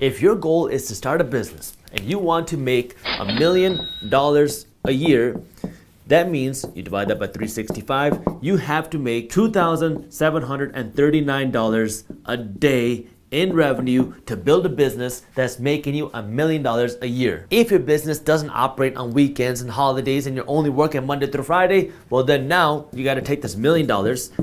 If your goal is to start a business and you want to make $1 million a year, that means you divide that by 365, you have to make $2,739 a day in revenue to build a business that's making you $1 million a year. If your business doesn't operate on weekends and holidays and you're only working Monday through Friday, well then now you got to take this $1 million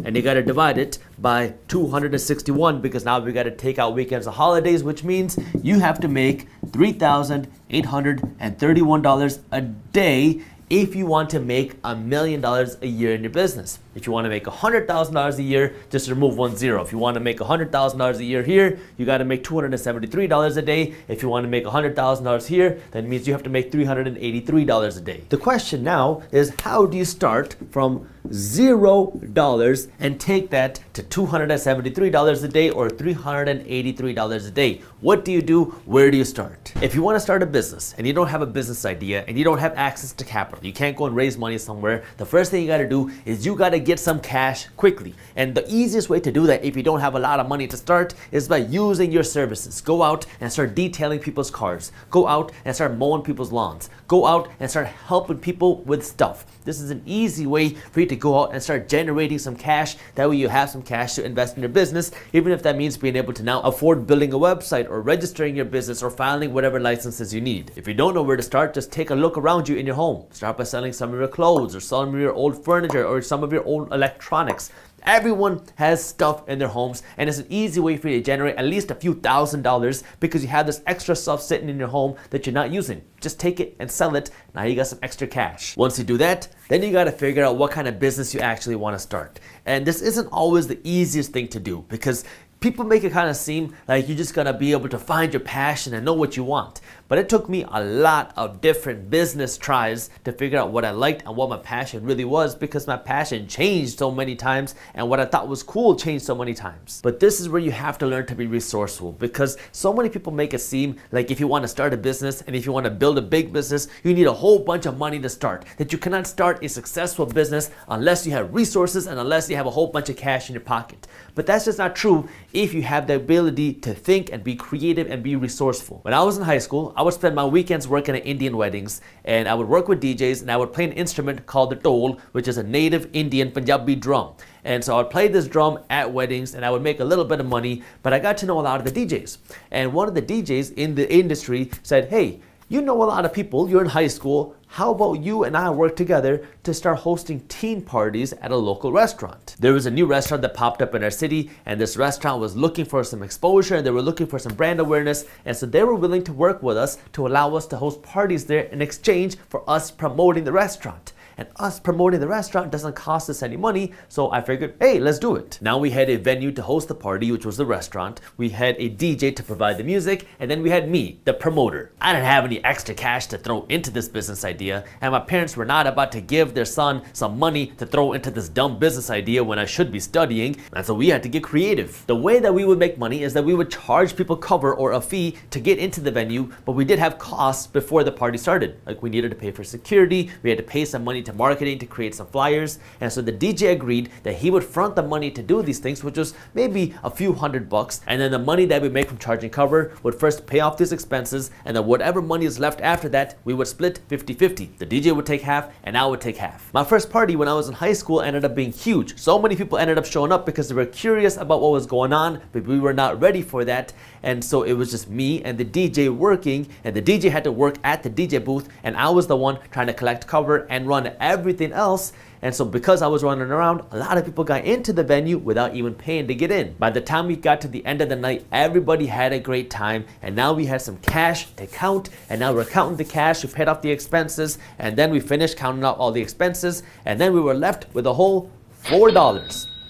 and you got to divide it by 261, because now we got to take out weekends and holidays, which means you have to make $3,831 a day if you want to make $1 million a year in your business. If you want to make $100,000 a year, just remove 1 0. If you want to make $100,000 a year here, you got to make $273 a day. If you want to make $100,000 here, that means you have to make $383 a day. The question now is, how do you start from $0 and take that to $273 a day or $383 a day? What do you do? Where do you start? If you want to start a business and you don't have a business idea and you don't have access to capital, you can't go and raise money somewhere, the first thing you got to do is you got to get some cash quickly. And the easiest way to do that, if you don't have a lot of money to start, is by using your services. Go out and start detailing people's cars. Go out and start mowing people's lawns. Go out and start helping people with stuff. This is an easy way for you to go out and start generating some cash. That way you have some cash to invest in your business, even if that means being able to now afford building a website or registering your business or filing whatever licenses you need. If you don't know where to start, just take a look around you in your home. Start by selling some of your clothes or some of your old furniture or some of your old electronics. Everyone has stuff in their homes, and it's an easy way for you to generate at least a few $1,000s because you have this extra stuff sitting in your home that you're not using. Just take it and sell it. Now you got some extra cash. Once you do that, then you got to figure out what kind of business you actually want to start. And this isn't always the easiest thing to do, because people make it kind of seem like you're just gonna be able to find your passion and know what you want. But it took me a lot of different business tries to figure out what I liked and what my passion really was, because my passion changed so many times and what I thought was cool changed so many times. But this is where you have to learn to be resourceful, because so many people make it seem like if you want to start a business and if you want to build a big business, you need a whole bunch of money to start. That you cannot start a successful business unless you have resources and unless you have a whole bunch of cash in your pocket. But that's just not true if you have the ability to think and be creative and be resourceful. When I was in high school, I would spend my weekends working at Indian weddings, and I would work with DJs and I would play an instrument called the dhol, which is a native Indian Punjabi drum. And so I would play this drum at weddings and I would make a little bit of money, but I got to know a lot of the DJs. And one of the DJs in the industry said, "Hey, you know a lot of people, you're in high school, how about you and I work together to start hosting teen parties at a local restaurant?" There was a new restaurant that popped up in our city, and this restaurant was looking for some exposure and they were looking for some brand awareness, and so they were willing to work with us to allow us to host parties there in exchange for us promoting the restaurant. And us promoting the restaurant doesn't cost us any money, so I figured, hey, let's do it. Now we had a venue to host the party, which was the restaurant. We had a DJ to provide the music, and then we had me, the promoter. I didn't have any extra cash to throw into this business idea, and my parents were not about to give their son some money to throw into this dumb business idea when I should be studying, and so we had to get creative. The way that we would make money is that we would charge people cover or a fee to get into the venue, but we did have costs before the party started. Like we needed to pay for security, we had to pay some money to marketing to create some flyers, and so the DJ agreed that he would front the money to do these things, which was maybe a few $100, and then the money that we make from charging cover would first pay off these expenses, and then whatever money is left after that, we would split 50-50. The DJ would take half and I would take half. My first party when I was in high school ended up being huge. So many people ended up showing up because they were curious about what was going on, but we were not ready for that, and so it was just me and the DJ working, and the DJ had to work at the DJ booth, and I was the one trying to collect cover and run everything else. And so because I was running around, a lot of people got into the venue without even paying to get in. By the time we got to the end of the night, everybody had a great time, and now we had some cash to count, and now we're counting the cash, we paid off the expenses, and then we finished counting out all the expenses, and then we were left with a whole $4.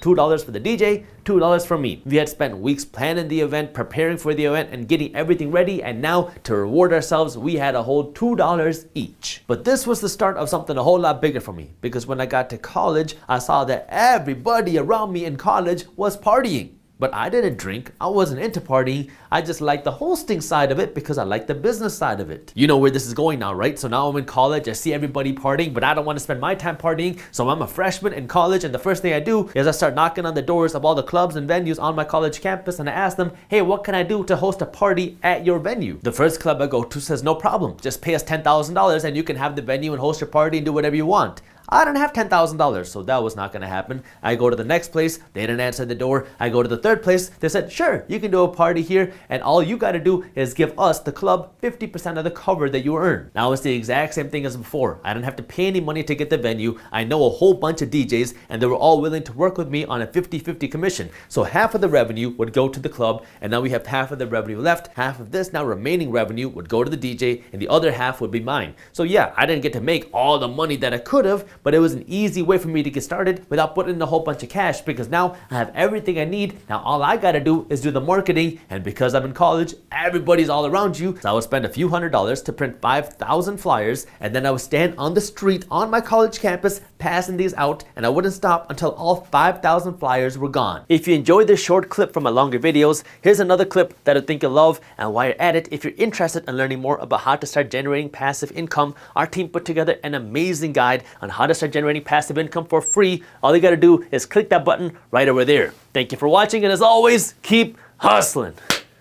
$2 for the DJ, $2 for me. We had spent weeks planning the event, preparing for the event, and getting everything ready, and now to reward ourselves, we had a whole $2 each. But this was the start of something a whole lot bigger for me, because when I got to college, I saw that everybody around me in college was partying. But I didn't drink. I wasn't into partying. I just liked the hosting side of it because I liked the business side of it. You know where this is going now, right? So now I'm in college. I see everybody partying, but I don't want to spend my time partying. So I'm a freshman in college, and the first thing I do is I start knocking on the doors of all the clubs and venues on my college campus, and I ask them, hey, what can I do to host a party at your venue? The first club I go to says, no problem. Just pay us $10,000 and you can have the venue and host your party and do whatever you want. I don't have $10,000, so that was not going to happen. I go to the next place, they didn't answer the door. I go to the third place, they said, sure, you can do a party here, and all you got to do is give us, the club, 50% of the cover that you earn. Now it's the exact same thing as before. I didn't have to pay any money to get the venue. I know a whole bunch of DJs, and they were all willing to work with me on a 50-50 commission. So half of the revenue would go to the club, and now we have half of the revenue left. Half of this now remaining revenue would go to the DJ, and the other half would be mine. So yeah, I didn't get to make all the money that I could have, but it was an easy way for me to get started without putting in a whole bunch of cash, because now I have everything I need. Now all I gotta do is do the marketing, and because I'm in college, everybody's all around you. So I would spend a few $100s to print 5,000 flyers, and then I would stand on the street on my college campus passing these out, and I wouldn't stop until all 5,000 flyers were gone. If you enjoyed this short clip from my longer videos, here's another clip that I think you'll love. And while you're at it, if you're interested in learning more about how to start generating passive income, our team put together an amazing guide on how to start generating passive income for free. All you gotta do is click that button right over there. Thank you for watching, and as always, keep hustling.